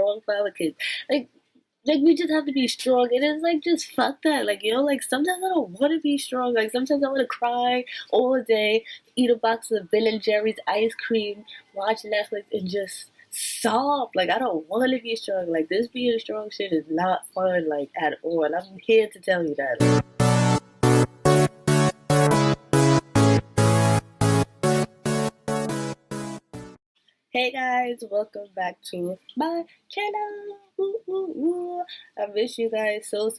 strong for our kids. Like we just have to be strong, and it's like just fuck that. Like like sometimes I don't want to be strong. Like sometimes I want to cry all day, eat a box of Ben and Jerry's ice cream, watch Netflix, and just sob. Like I don't want to be strong. Like this being strong shit is not fun, like at all. And I'm here to tell you that. Hey guys, welcome back to my channel. Woo, woo, woo. I miss you guys so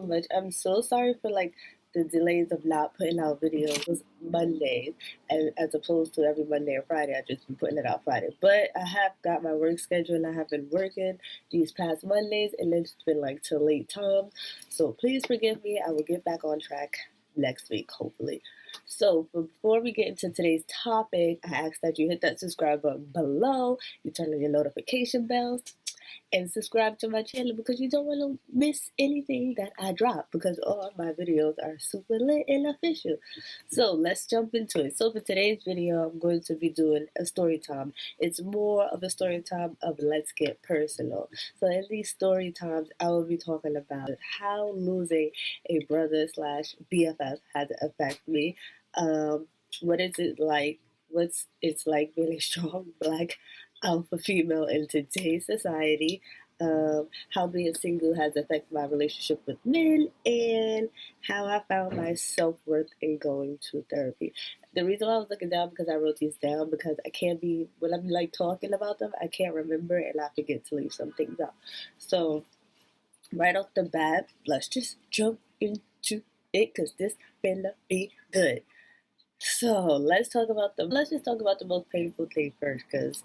much. I'm so sorry for like the delays of not putting out videos. It was Mondays, and as opposed to every Monday and Friday, I just been putting it out Friday. But I have got my work schedule, and I have been working these past Mondays, and it's been like till late time. So please forgive me. I will get back on track next week, hopefully. So before we get into today's topic, I ask that you hit that subscribe button below, you turn on your notification bells, and subscribe to my channel because you don't want to miss anything that I drop because all of my videos are super lit and official. So let's jump into it. So for today's video, I'm going to be doing a story time. It's more of a story time of let's get personal. So in these story times, I will be talking about how losing a brother slash BFF had to affect me. What is it like? What's it's like being a strong black alpha female in today's society, how being single has affected my relationship with men, and how I found my self worth in going to therapy. The reason why I was looking down because I wrote these down because I can't be when I'm like talking about them, I can't remember and I forget to leave some things out. So right off the bat, let's just jump into it because this finna be good. So let's just talk about the most painful thing first, because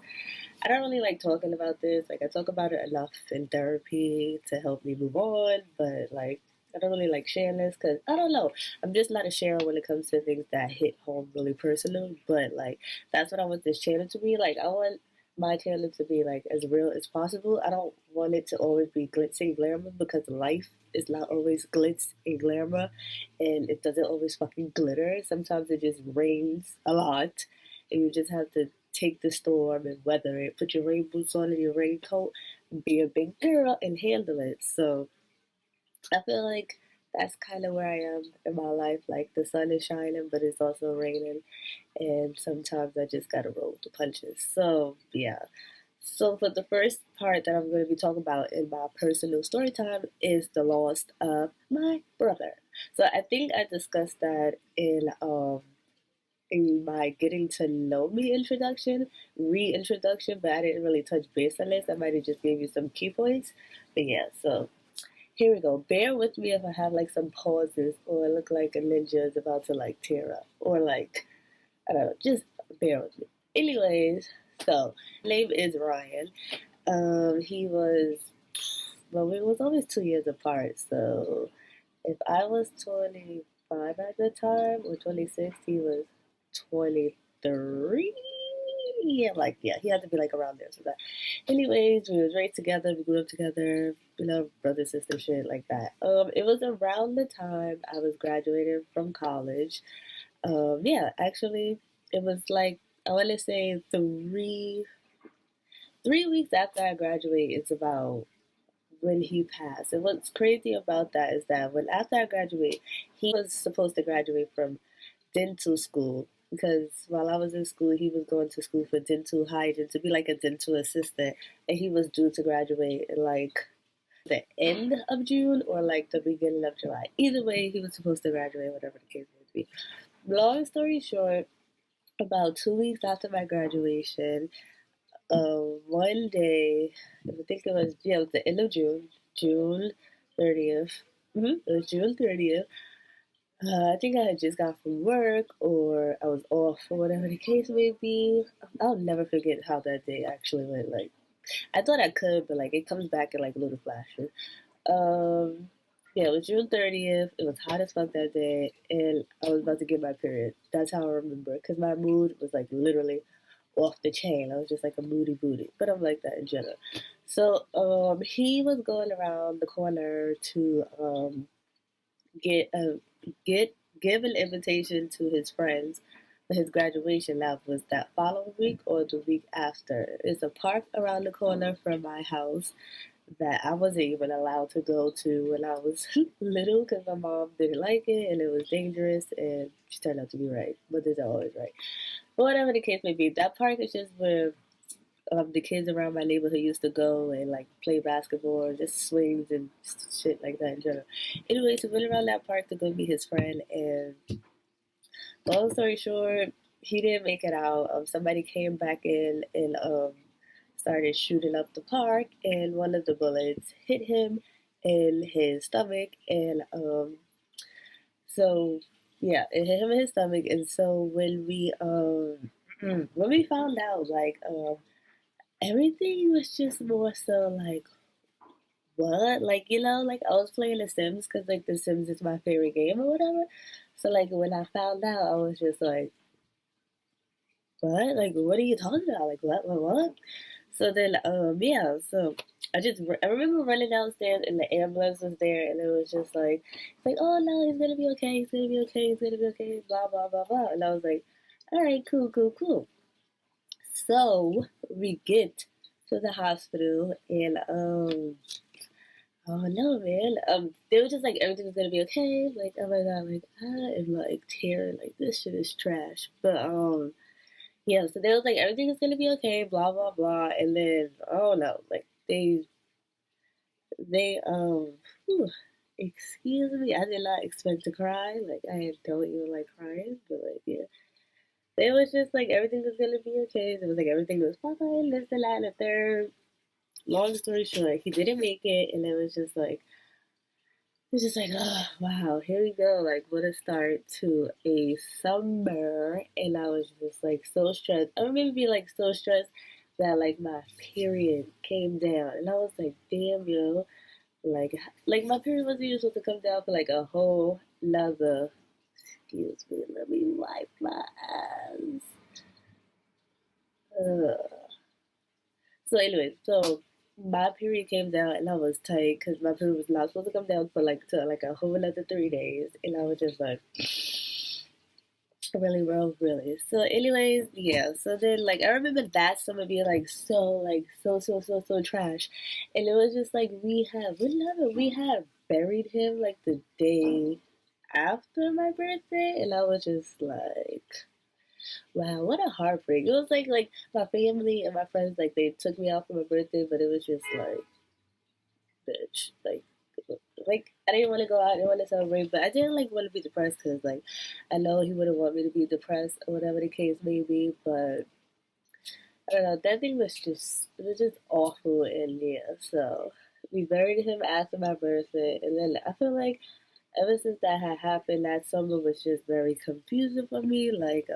I don't really like talking about this. Like I talk about it enough in therapy to help me move on, but like I don't really like sharing this because I don't know. I'm just not a sharer when it comes to things that hit home really personal. But like that's what I want this channel to be. Like I want my channel to be like as real as possible. I don't want it to always be glitz and glamour because life is not always glitz and glamour, and it doesn't always fucking glitter. Sometimes it just rains a lot, and you just have to take the storm and weather it. Put your rain boots on and your raincoat, be a big girl, and handle it. So I feel like that's kind of where I am in my life. Like the sun is shining, but it's also raining, and sometimes I just gotta roll with the punches. So yeah. So for the first part that I'm going to be talking about in my personal story time is the loss of my brother. So I think I discussed that in my getting to know me introduction, reintroduction, but I didn't really touch base on this. I might have just gave you some key points. But yeah, so here we go. Bear with me if I have like some pauses or I look like a ninja is about to like tear up or like I don't know, just bear with me. Anyways, so name is Ryan. He was well, we was always 2 years apart. So if I was 25 at the time or 26, he was 23. Yeah, like yeah, he had to be like around there. So that. Anyways, we was raised together. We grew up together. Brother sister shit like that. It was around the time I was graduating from college. Yeah, actually, it was like I want to say three weeks after I graduated. It's about when he passed. And what's crazy about that is that when after I graduated, he was supposed to graduate from dental school because while I was in school, he was going to school for dental hygiene to be like a dental assistant, and he was due to graduate in like the end of June or like the beginning of July. Either way, he was supposed to graduate, whatever the case may be. Long story short, about 2 weeks after my graduation, one day, I think it was yeah, it was the end of June, June 30th. It was June 30th. I think I had just got from work or I was off or whatever the case may be. I'll never forget how that day actually went. Like I thought I could, but like it comes back in like little flashes. Um, yeah, it was June 30th. It was hot as fuck that day, and I was about to get my period. That's how I remember, because my mood was like literally off the chain. I was just like a moody booty, but I'm like that in general. So, he was going around the corner to get a get give an invitation to his friends his graduation lab was that following week or the week after. It's a park around the corner from my house that I wasn't even allowed to go to when I was little because my mom didn't like it and it was dangerous, and she turned out to be right. Mothers are always right. But whatever the case may be, that park is just where the kids around my neighborhood used to go and like play basketball or just swings and shit like that in general. Anyway, so we went around that park to go meet his friend, and long story short, he didn't make it out. Somebody came back in and started shooting up the park, and one of the bullets hit him in his stomach, and so yeah, it hit him in his stomach, and so when we found out, like everything was just more so like what, like like I was playing The Sims because like The Sims is my favorite game or whatever. So like when I found out, I was just like, what? Like, what are you talking about? Like, what? So then, yeah, so I remember running downstairs and the ambulance was there, and it was just like, it's like, oh no, he's gonna be okay, he's gonna be okay, he's gonna be okay, blah, blah, blah, blah. And I was like, all right, cool, cool, cool. So we get to the hospital, and, oh no, man. They were just like, everything was gonna be okay. Like, oh my god, like, I am like tearing, like, this shit is trash. But, yeah, so they was like everything is gonna be okay, blah blah blah, and then oh no, like they whew, excuse me, I did not expect to cry. Like I don't even like crying, but like yeah, they was just like everything was gonna be okay. It was like everything was fine, this and that and the third. Long story short, he didn't make it, and it was just like, oh wow, here we go. Like what a start to a summer, and I was just like so stressed. I remember being like so stressed that like my period came down, and I was like, damn yo, like my period wasn't even supposed to come down for like a whole nother. Excuse me, let me wipe my eyes. So anyway, so my period came down and I was tight because my period was not supposed to come down for like to like a whole another 3 days, and I was just like really rough, really. So anyways, yeah. So then like I remember that summer being like so trash, and it was just like we had buried him like the day after my birthday, and I was just like wow, what a heartbreak. It was like my family and my friends like they took me out for my birthday, but it was just like bitch, like I didn't want to go out, I didn't want to celebrate, but I didn't like want to be depressed because like I know he wouldn't want me to be depressed or whatever the case may be, but I don't know. That thing was just awful, and yeah. So we buried him after my birthday, and then I feel like ever since that had happened, that summer was just very confusing for me. Like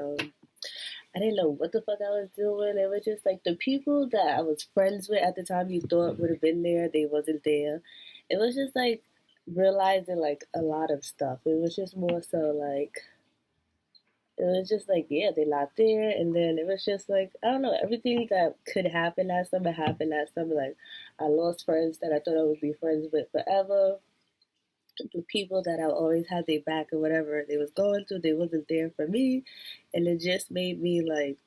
I didn't know what the fuck I was doing. It was just like the people that I was friends with at the time you thought would have been there, they wasn't there. It was just like realizing like a lot of stuff. It was just more so like it was just like yeah, they're not there, and then it was just like I don't know, everything that could happen last summer happened last summer. Like I lost friends that I thought I would be friends with forever. The people that I always had their back or whatever they was going through, they wasn't there for me, and it just made me look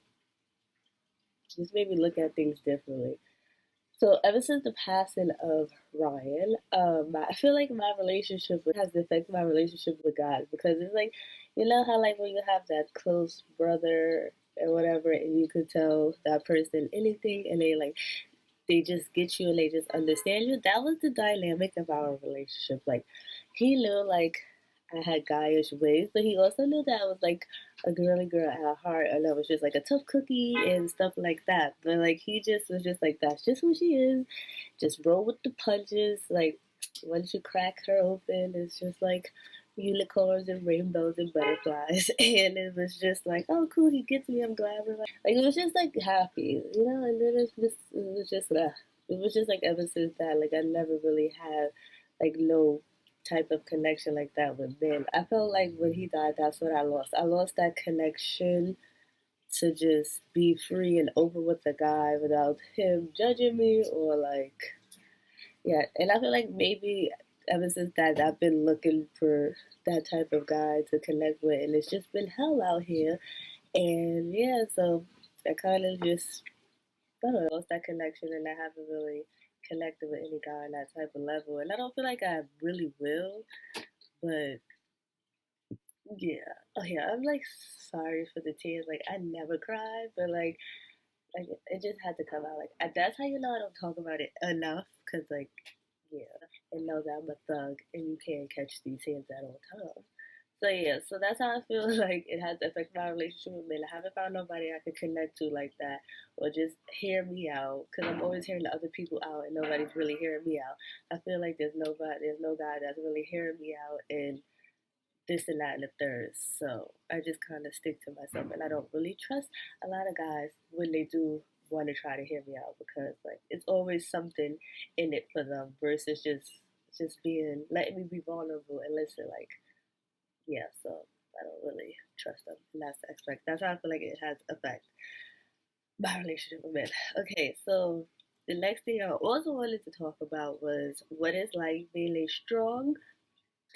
at things differently. So ever since the passing of Ryan, I feel like my relationship has affected my relationship with God because it's like, you know how like when you have that close brother or whatever, and you could tell that person anything, and they just get you and they just understand you. That was the dynamic of our relationship. Like he knew like I had guyish ways, but he also knew that I was like a girly girl at heart, and I was just like a tough cookie and stuff like that. But like he just was just like that's just who she is. Just roll with the punches. Like once you crack her open, it's just like unicorns and rainbows and butterflies, and it was just like, oh, cool, he gets me. I'm glad. Like it was just like happy, you know. And then it was just like ever since that, like I never really had like no type of connection like that with Ben. I felt like when he died, that's what I lost. I lost that connection to just be free and open with the guy without him judging me or like yeah. And I feel like maybe ever since that, I've been looking for that type of guy to connect with, and it's just been hell out here. And yeah, so I kind of just, I don't know, lost that connection, and I haven't really connected with any guy on that type of level. And I don't feel like I really will, but yeah. Oh yeah, I'm like sorry for the tears. Like I never cry, but like it just had to come out. Like that's how you know I don't talk about it enough, cause like yeah, and know that I'm a thug and you can't catch these hands at all times. So yeah, so that's how I feel like it has to affect my relationship with men. I haven't found nobody I could connect to like that, or just hear me out, because I'm always hearing the other people out and nobody's really hearing me out. I feel like there's no guy that's really hearing me out, and this and that and the third. So I just kind of stick to myself, and I don't really trust a lot of guys when they do want to try to hear me out, because like it's always something in it for them versus just being letting me be vulnerable and listen. Like yeah, so I don't really trust them in that aspect. That's how I feel like it has effect my relationship with men. Okay, so the next thing I also wanted to talk about was what it's like being a strong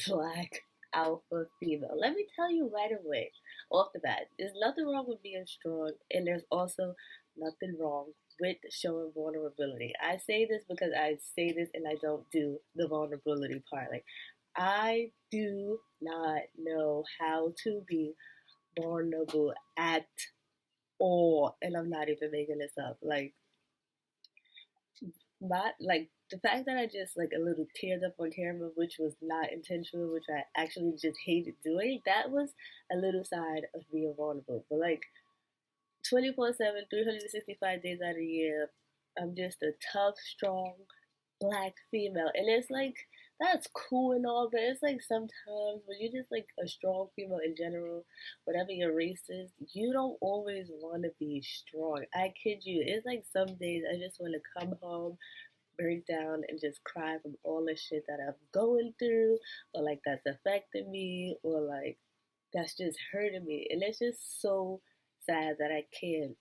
black alpha female. Let me tell you right away, off the bat, there's nothing wrong with being strong, and there's also nothing wrong with showing vulnerability. I say this because I say this and I don't do the vulnerability part. Like, I do not know how to be vulnerable at all, and I'm not even making this up. Like the fact that I just like a little teared up on camera, which was not intentional, which I actually just hated doing, that was a little side of being vulnerable. But like 24/7, 365 days out of the year, I'm just a tough, strong black female. And it's like, that's cool and all, but it's like sometimes when you're just like a strong female in general, whatever your race is, you don't always want to be strong. I kid you. It's like some days I just want to come home, break down, and just cry from all the shit that I'm going through, or like that's affecting me, or like that's just hurting me. And it's just so sad that I can't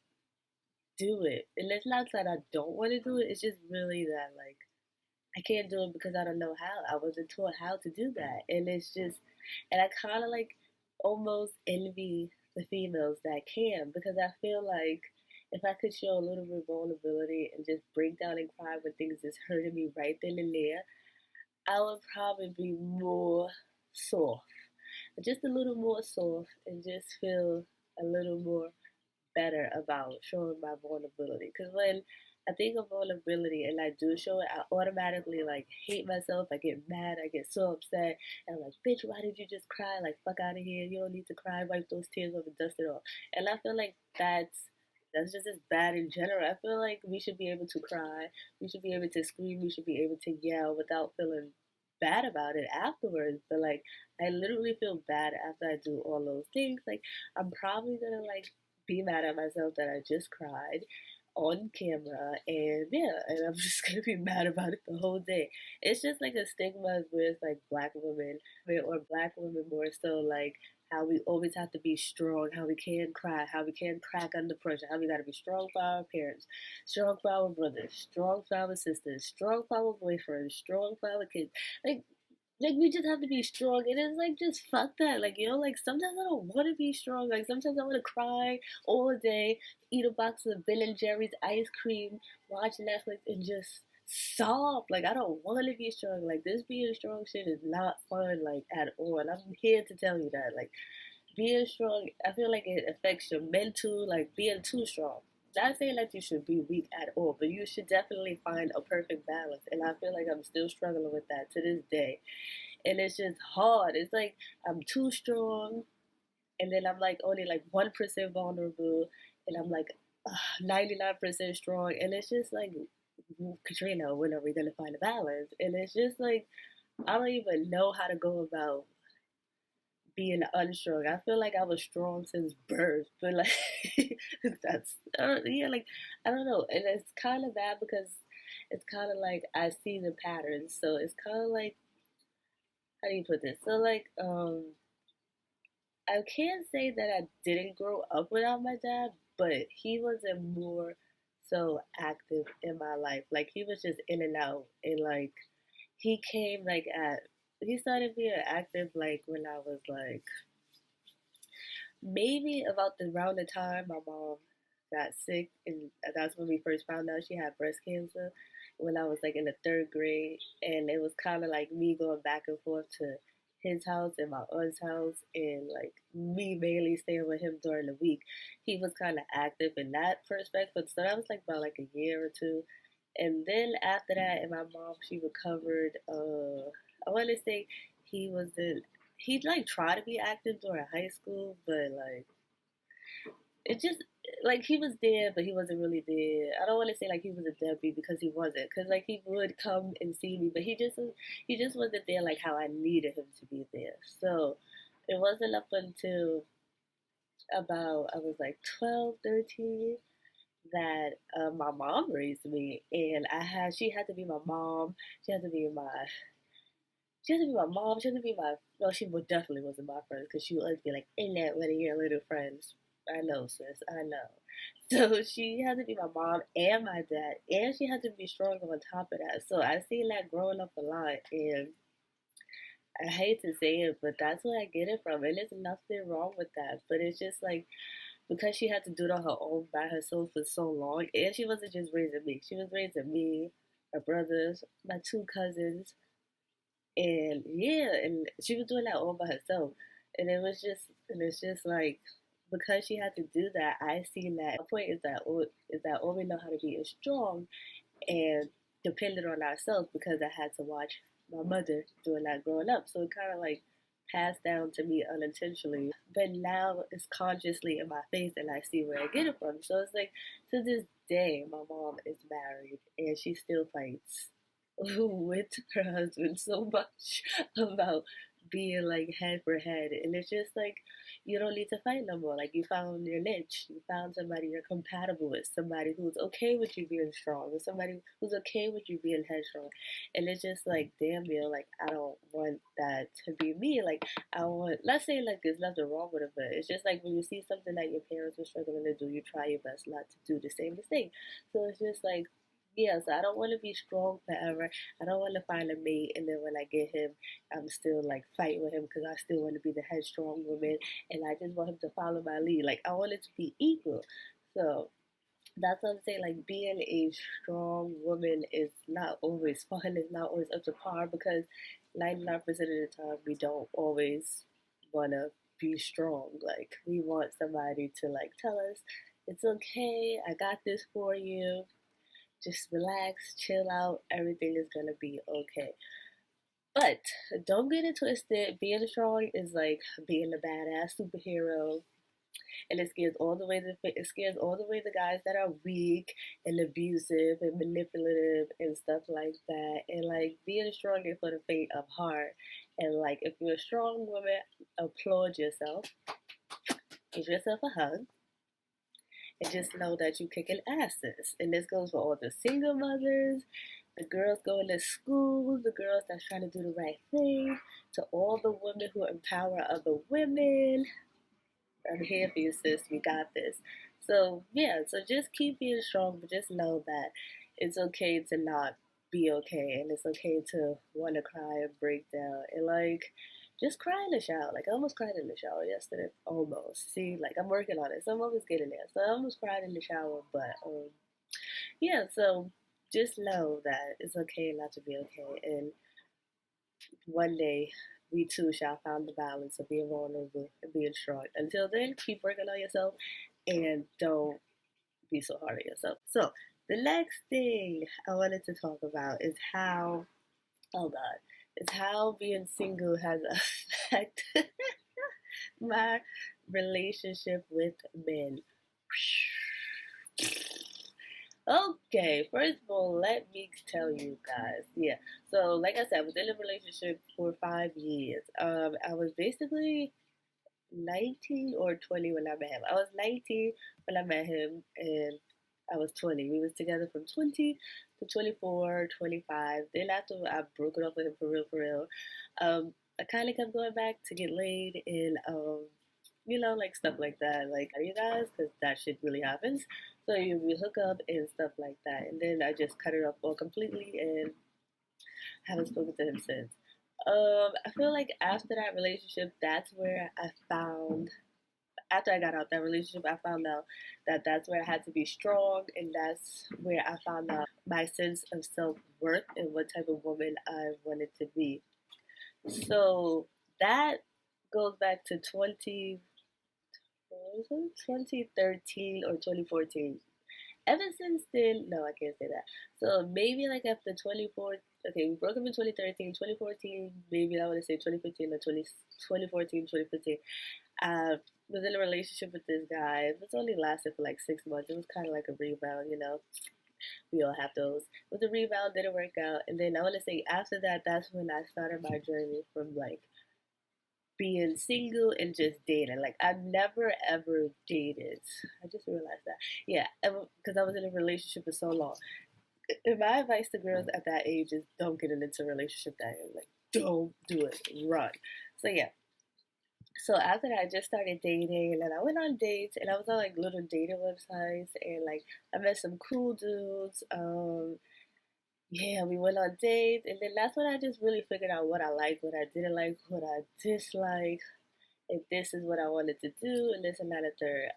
do it. And it's not that I don't want to do it, it's just really that like I can't do it because I don't know how. I wasn't taught how to do that. And it's just, and I kind of like almost envy the females that can, because I feel like if I could show a little bit of vulnerability and just break down and cry when things is hurting me right then and there, I would probably be more soft, just a little more soft, and just feel a little more better about showing my vulnerability. Because when I think of vulnerability and I do show it, I automatically like hate myself. I get mad. I get so upset. And I'm like, bitch, why did you just cry? Like, fuck out of here. You don't need to cry. Wipe those tears off and dust it off. And I feel like that's just as bad in general. I feel like we should be able to cry. We should be able to scream. We should be able to yell without feeling bad about it afterwards. But like, I literally feel bad after I do all those things. Like, I'm probably gonna like be mad at myself that I just cried on camera, and yeah, and I'm just gonna be mad about it the whole day. It's just like a stigma with like black women, or black women more so, like how we always have to be strong, how we can't cry, how we can't crack under pressure, how we gotta be strong for our parents, strong for our brothers, strong for our sisters, strong for our boyfriends, strong for our kids. Like we just have to be strong, and it's like just fuck that. Like like sometimes I don't want to be strong. Like sometimes I want to cry all day, eat a box of Ben and Jerry's ice cream, watch Netflix, and just sob. Like I don't want to be strong. Like this being strong shit is not fun, like at all. And I'm here to tell you that. Like being strong, I feel like it affects your mental. Like being too strong. Not saying that you should be weak at all, but you should definitely find a perfect balance. And I feel like I'm still struggling with that to this day, and it's just hard. It's like I'm too strong, and then I'm like only like 1% vulnerable, and I'm like 99% strong, and it's just like, Katrina, when are we gonna find a balance? And it's just like I don't even know how to go about being unstrong. I feel like I was strong since birth, but like that's yeah, like I don't know, and it's kind of bad because it's kind of like I see the patterns, so it's kind of like, how do you put this? So like I can't say that I didn't grow up without my dad, but he wasn't more so active in my life. Like he was just in and out, and like he came like at he started being active like when I was like maybe about the around the time my mom got sick, and that's when we first found out she had breast cancer. When I was like in the third grade, and it was kind of like me going back and forth to his house and my aunt's house, and like me mainly staying with him during the week. He was kind of active in that perspective, so that was like about like a year or two, and then after that, and my mom she recovered. I want to say he was in he like tried to be active during high school, but like it just like he was there, but he wasn't really there. I don't want to say like he was a deadbeat because he wasn't, because like he would come and see me, but he just wasn't there like how I needed him to be there. So it wasn't up until about I was like 12, 13 that my mom raised me, and I had she had to be my mom. She had to be my she had to be my mom. She had to be my. No, she would definitely wasn't my friend because she would always be like, "In that one of your little friends." I know, sis. I know. So she had to be my mom and my dad, and she had to be strong on top of that. So I seen that growing up a lot, and I hate to say it, but that's where I get it from. And there's nothing wrong with that. But it's just like because she had to do it on her own by herself for so long, and she wasn't just raising me. She was raising me, her brothers, my two cousins, and yeah, and she was doing that all by herself. And it's just like because she had to do that, I seen that my point is that all we know how to be is strong and dependent on ourselves because I had to watch my mother doing that growing up. So it kind of like passed down to me unintentionally, but now it's consciously in my face and I see where I get it from. So it's like to this day, my mom is married and she still fights with her husband so much about being like head for head, and it's just like you don't need to fight no more. Like you found your niche, you found somebody you're compatible with, somebody who's okay with you being strong, or somebody who's okay with you being headstrong. And it's just like damn, man, like I don't want that to be me. Like I want, let's say like there's nothing wrong with it, but it's just like when you see something that your parents were struggling to do, you try your best not to do the same mistake. So it's just like yeah, so I don't want to be strong forever. I don't want to find a mate, and then when I get him, I'm still like fighting with him because I still want to be the headstrong woman, and I just want him to follow my lead. Like I want it to be equal. So that's what I'm saying. Like being a strong woman is not always fun. It's not always up to par because 99% of the time we don't always want to be strong. Like we want somebody to like tell us it's okay. I got this for you, just relax, chill out, everything is gonna be okay. But don't get it twisted. Being strong is like being a badass superhero, and it scares all the way the guys that are weak and abusive and manipulative and stuff like that. And like being strong is for the faint of heart. And like if you're a strong woman, applaud yourself, give yourself a hug, and just know that you kicking asses. And this goes for all the single mothers, the girls going to school, the girls that's trying to do the right thing, to all the women who empower other women. I'm here for you, sis. We got this. So yeah, so just keep being strong, but just know that it's okay to not be okay, and it's okay to want to cry and break down, and like just cry in the shower. Like I almost cried in the shower yesterday. Almost. See, like I'm working on it, so I'm almost getting there. So I almost cried in the shower, but yeah. So just know that it's okay not to be okay, and one day we too shall find the balance of being vulnerable and being strong. Until then, keep working on yourself and don't be so hard on yourself. So, the next thing I wanted to talk about is how, oh God, is how being single has affected my relationship with men. Okay, first of all, let me tell you guys. Yeah, so like I said, I was in a relationship for 5 years. I was basically 19 or 20 when I met him. I was 19 when I met him, and I was 20. We was together from 20 to 24, 25. Then after I broke it up with him for real, I kind of kept going back to get laid and like stuff like that. Like you guys, because that shit really happens. So we hook up and stuff like that, and then I just cut it off all completely and haven't spoken to him since. I feel like after that relationship, that's where I found after I got out that relationship, I found out that that's where I had to be strong, and that's where I found out my sense of self worth and what type of woman I wanted to be. So that goes back to 2013 or 2014. Ever since then, no, I can't say that. So maybe like after 24, okay, we broke up in 2013, 2014, maybe I want to say 2015 or 2014, 2015. I was in a relationship with this guy. It was only lasted for like 6 months. It was kind of like a rebound, you know. We all have those. It was a rebound, didn't work out. And then I want to say after that, that's when I started my journey from like being single and just dating. Like I've never ever dated. I just realized that. Yeah, because I was in a relationship for so long. And my advice to girls at that age is don't get into a relationship that young. Like don't do it. Run. So yeah. So after that, I just started dating, and I went on dates, and I was on like little dating websites, and like I met some cool dudes. Yeah, we went on dates, and then that's when I just really figured out what I like, what I didn't like, what I dislike, if this is what I wanted to do, and this and that and third.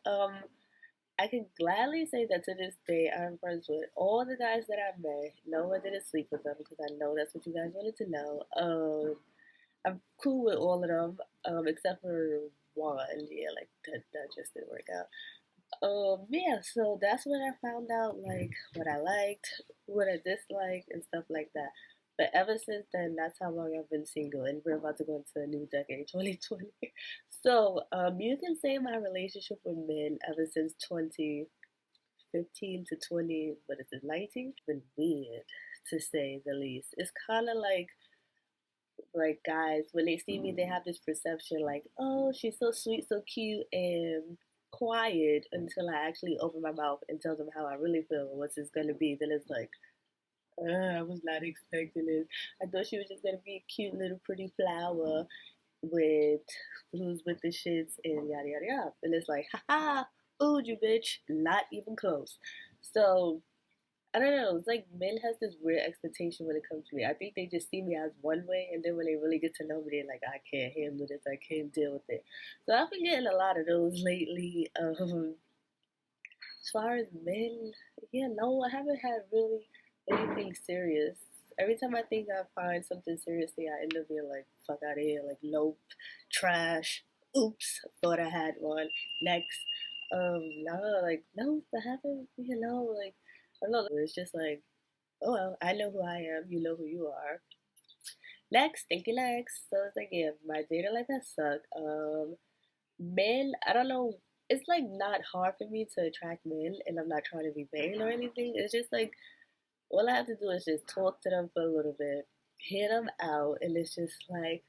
I can gladly say that to this day, I'm friends with all the guys that I met. No one didn't sleep with them because I know that's what you guys wanted to know. I'm cool with all of them, except for one. Yeah, like that just didn't work out. Yeah, so that's when I found out like what I liked, what I disliked, and stuff like that. But ever since then, that's how long I've been single, and we're about to go into a new decade, 2020. So, you can say my relationship with men ever since 2015 to 20, what is it, 19? Been weird to say the least. It's kind of like guys when they see me, they have this perception like, oh, she's so sweet, so cute, and quiet until I actually open my mouth and tell them how I really feel, what's it's gonna be. Then it's like, I was not expecting this. I thought she was just gonna be a cute little pretty flower with who's with the shits and yada yada yada. And it's like, haha, ooh, you bitch, not even close. So I don't know. It's like men has this weird expectation when it comes to me. I think they just see me as one way, and then when they really get to know me, they're like, I can't handle this. I can't deal with it. So I've been getting a lot of those lately. As far as men, yeah, no, I haven't had really anything serious. Every time I think I find something seriously, I end up being like, fuck out of here. Like, nope, trash. Oops, thought I had one. Next. No, like, no, I haven't, like, I don't know. It's just like, oh well, I know who I am. You know who you are. Next, thank you, next. So it's like, yeah, my dating life has sucked. Men, I don't know. It's like not hard for me to attract men, and I'm not trying to be vain or anything. It's just like all I have to do is just talk to them for a little bit, hear them out, and it's just like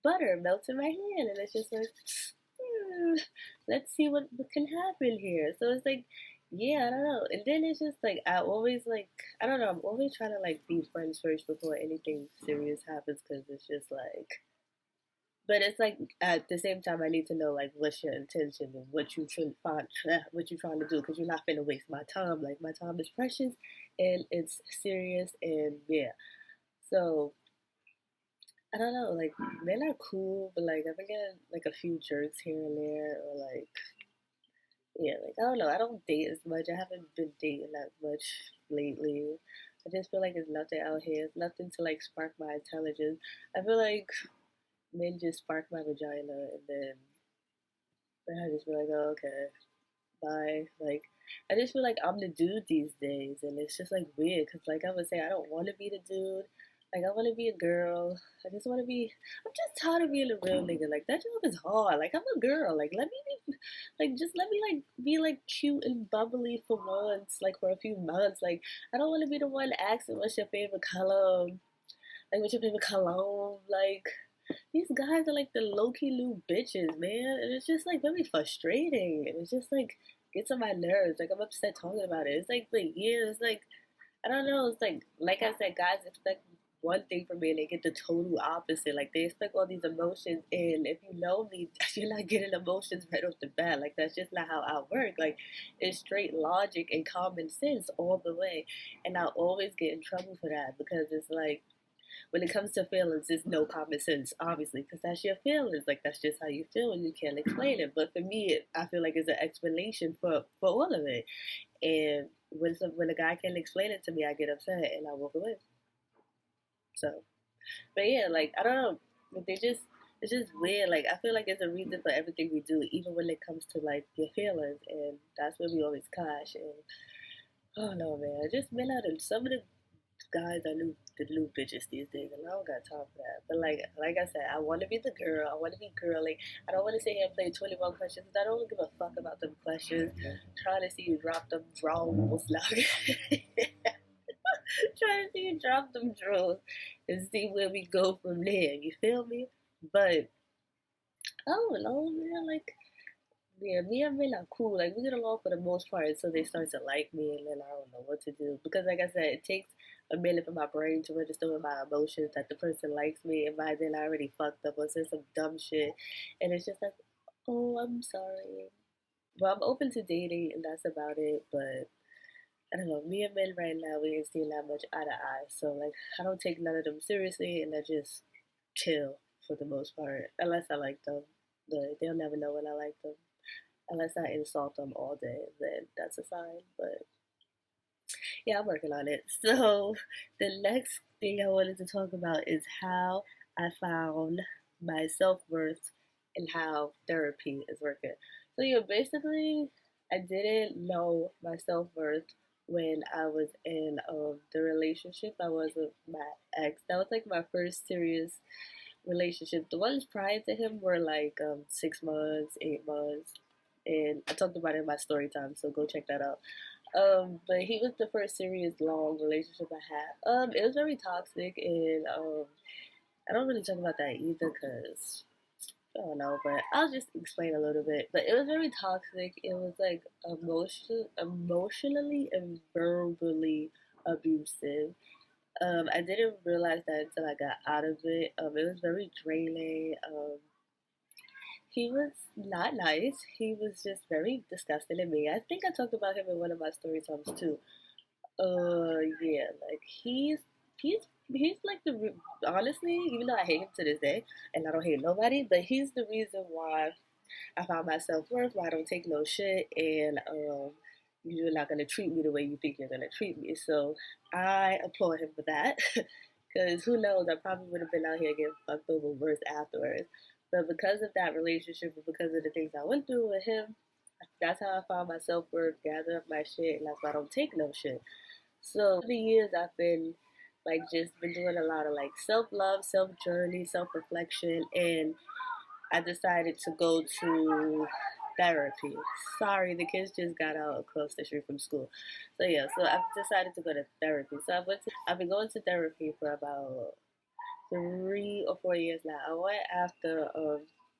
butter melts in my hand, and it's just like, hmm, let's see what can happen here. So it's like, yeah, I don't know. And then it's just like I always like, I don't know. I'm always trying to like be friends first before anything serious happens because it's just like. But it's like at the same time, I need to know like what's your intention and what you trying what you trying to do because you're not gonna waste my time. Like my time is precious, and it's serious, and yeah. So I don't know. Like men are cool, but like I've been getting like a few jerks here and there, or like yeah, like I don't know. I don't date as much. I haven't been dating that much lately. I just feel like there's nothing out here. It's nothing to like spark my intelligence. I feel like men just spark my vagina, and then I just feel like, oh, okay, bye. Like I just feel like I'm the dude these days, and it's just like weird because like I would say I don't want to be the dude. Like I want to be a girl. I just want to be. I'm just tired of being a real nigga. Like that job is hard. Like I'm a girl. Like let me be. Like just let me like be like cute and bubbly for once. Like for a few months. Like I don't want to be the one asking what's your favorite color. Like what's your favorite cologne. Like these guys are like the low key little bitches, man. And it's just like very frustrating. And it's just like gets on my nerves. Like I'm upset talking about it. It's like yeah. It's like I don't know. It's like I said, guys expect one thing from me and they get the total opposite. Like they expect all these emotions, and if you know me, you're not getting emotions right off the bat. Like that's just not how I work. Like it's straight logic and common sense all the way, and I always get in trouble for that because it's like when it comes to feelings, there's no common sense, obviously, because that's your feelings. Like, that's just how you feel, and you can't explain it. But for me, I feel like it's an explanation for all of it. And when a guy can't explain it to me, I get upset and I walk away. So, but yeah, like I don't know, they just it's just weird. Like I feel like it's a reason for everything we do, even when it comes to like your feelings, and that's where we always clash. And oh no, man, I just been out of some of the guys I knew the new bitches these days, and I don't got time for that. But like I said, I want to be the girl. I want to be girly. I don't want to sit here and play 21 questions. I don't give a fuck about them questions. Trying to see you drop them draws, trying to see you drop them draws, and see where we go from there. You feel me? But I don't know, man. Like yeah, me and men are cool. Like we get along for the most part until they start to like me, and then I don't know what to do. Because like I said, it takes a minute for my brain to register with my emotions that the person likes me, and by then I already fucked up or said some dumb shit, and it's just like, oh, I'm sorry. Well, I'm open to dating, and that's about it. But I don't know. Me and men right now, we ain't seen that much eye to eye. So like, I don't take none of them seriously, and I just chill for the most part, unless I like them. But they'll never know when I like them unless I insult them all day, then that's a sign. But yeah, I'm working on it. So the next thing I wanted to talk about is how I found my self worth and how therapy is working. So yeah, basically, I didn't know my self worth when I was in the relationship I was with my ex. That was like my first serious relationship. The ones prior to him were like 6 months, 8 months, and I talked about it in my story time, so go check that out. But he was the first serious long relationship I had. It was very toxic, and I don't really talk about that either, cause I don't know, but I'll just explain a little bit. But it was very toxic. It was like emotionally and verbally abusive. I didn't realize that until I got out of it. It was very draining. He was not nice. He was just very disgusting to me. I think I talked about him in one of my story times too. Yeah, like he's he's like honestly, even though I hate him to this day, and I don't hate nobody, but he's the reason why I found my self worth, why I don't take no shit, and you're not gonna treat me the way you think you're gonna treat me. So I applaud him for that. Because who knows, I probably would have been out here getting fucked over worse afterwards. But because of that relationship and because of the things I went through with him, that's how I found my self worth, gather up my shit, and that's why I don't take no shit. So over the years I've been like just been doing a lot of like self love, self journey, self reflection, and I decided to go to therapy. Sorry, the kids just got out across the street from school. So yeah, so I've decided to go to therapy. So I've been going to therapy for about 3 or 4 years now. I went after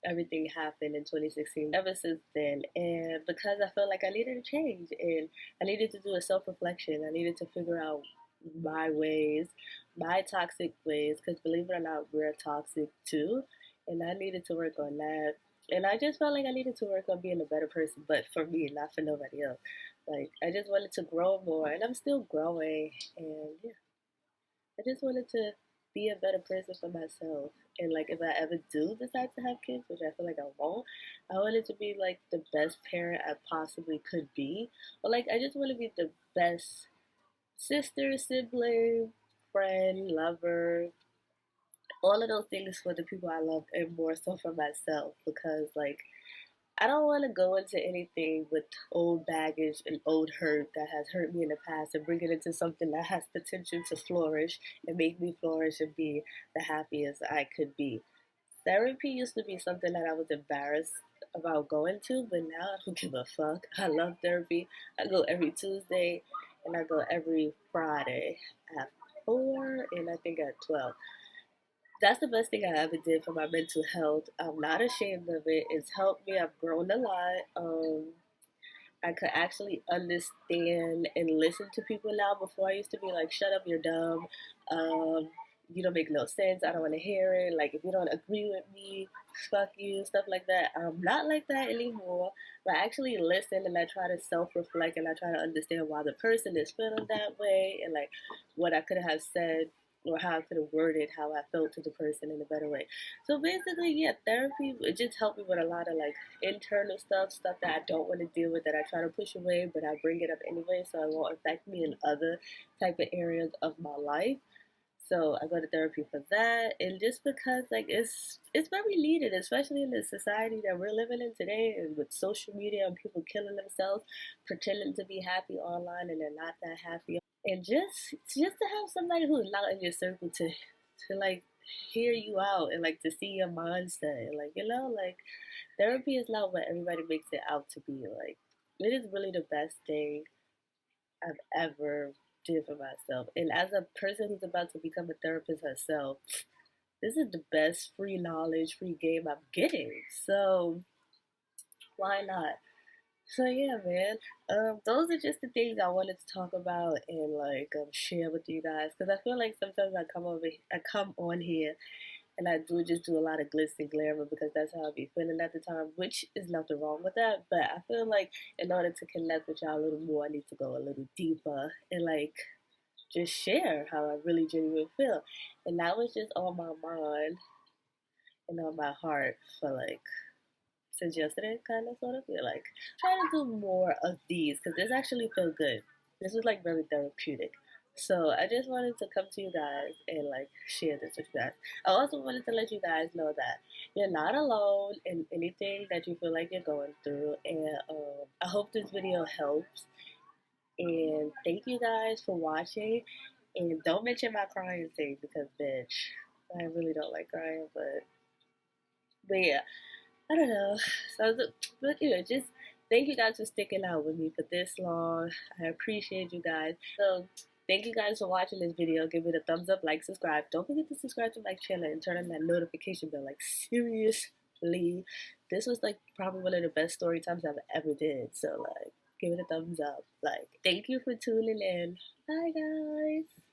everything happened in 2016. Ever since then, and because I felt like I needed to change and I needed to do a self reflection, I needed to figure out my ways, my toxic ways. Because believe it or not, we're toxic too, and I needed to work on that. And I just felt like I needed to work on being a better person, but for me, not for nobody else. Like I just wanted to grow more, and I'm still growing. And yeah, I just wanted to be a better person for myself. And like if I ever do decide to have kids, which I feel like I won't, I wanted to be like the best parent I possibly could be. Or like I just want to be the best sister, sibling, friend, lover, all of those things for the people I love and more so for myself because like I don't want to go into anything with old baggage and old hurt that has hurt me in the past and bring it into something that has potential to flourish and make me flourish and be the happiest I could be. Therapy used to be something that I was embarrassed about going to, but now I don't give a fuck. I love therapy. I go every Tuesday and I go every Friday at 4 and I think at 12. That's the best thing I ever did for my mental health. I'm not ashamed of it. It's helped me. I've grown a lot. I could actually understand and listen to people now. Before I used to be like, "Shut up, you're dumb. Um, you don't make no sense. I don't want to hear it. Like, if you don't agree with me, fuck you." Stuff like that. I'm not like that anymore. But I actually listen and I try to self-reflect and I try to understand why the person is feeling that way and like what I could have said or how I could have worded how I felt to the person in a better way. So basically, yeah, therapy, it just helped me with a lot of like internal stuff that I don't want to deal with, that I try to push away, but I bring it up anyway, so it won't affect me in other type of areas of my life. So I go to therapy for that, and just because like it's very needed, especially in the society that we're living in today, and with social media and people killing themselves, pretending to be happy online and they're not that happy, and just to have somebody who's not in your circle to like hear you out and like to see your mindset, and like like therapy is not what everybody makes it out to be. Like it is really the best thing I've ever did for myself. And as a person who's about to become a therapist herself, this is the best free knowledge, free game I'm getting. So why not? So yeah, man. Those are just the things I wanted to talk about and like share with you guys, because I feel like sometimes I come on here and I do just do a lot of glitz and glamour because that's how I be feeling at the time, which is nothing wrong with that. But I feel like in order to connect with y'all a little more, I need to go a little deeper and like just share how I really genuinely feel. And that was just on my mind and on my heart for like since yesterday, kind of sort of feel like trying to do more of these because this actually felt good. This was like very therapeutic. So I just wanted to come to you guys and like share this with you guys. I also wanted to let you guys know that you're not alone in anything that you feel like you're going through, and I hope this video helps. And thank you guys for watching. And don't mention my crying thing because, bitch, I really don't like crying. But yeah, I don't know. So, but just thank you guys for sticking out with me for this long. I appreciate you guys. So, thank you guys for watching this video. Give it a thumbs up, like, subscribe. Don't forget to subscribe to my channel and turn on that notification bell. Like, seriously, this was like probably one of the best story times I've ever did. So, like, give it a thumbs up. Like, thank you for tuning in. Bye, guys.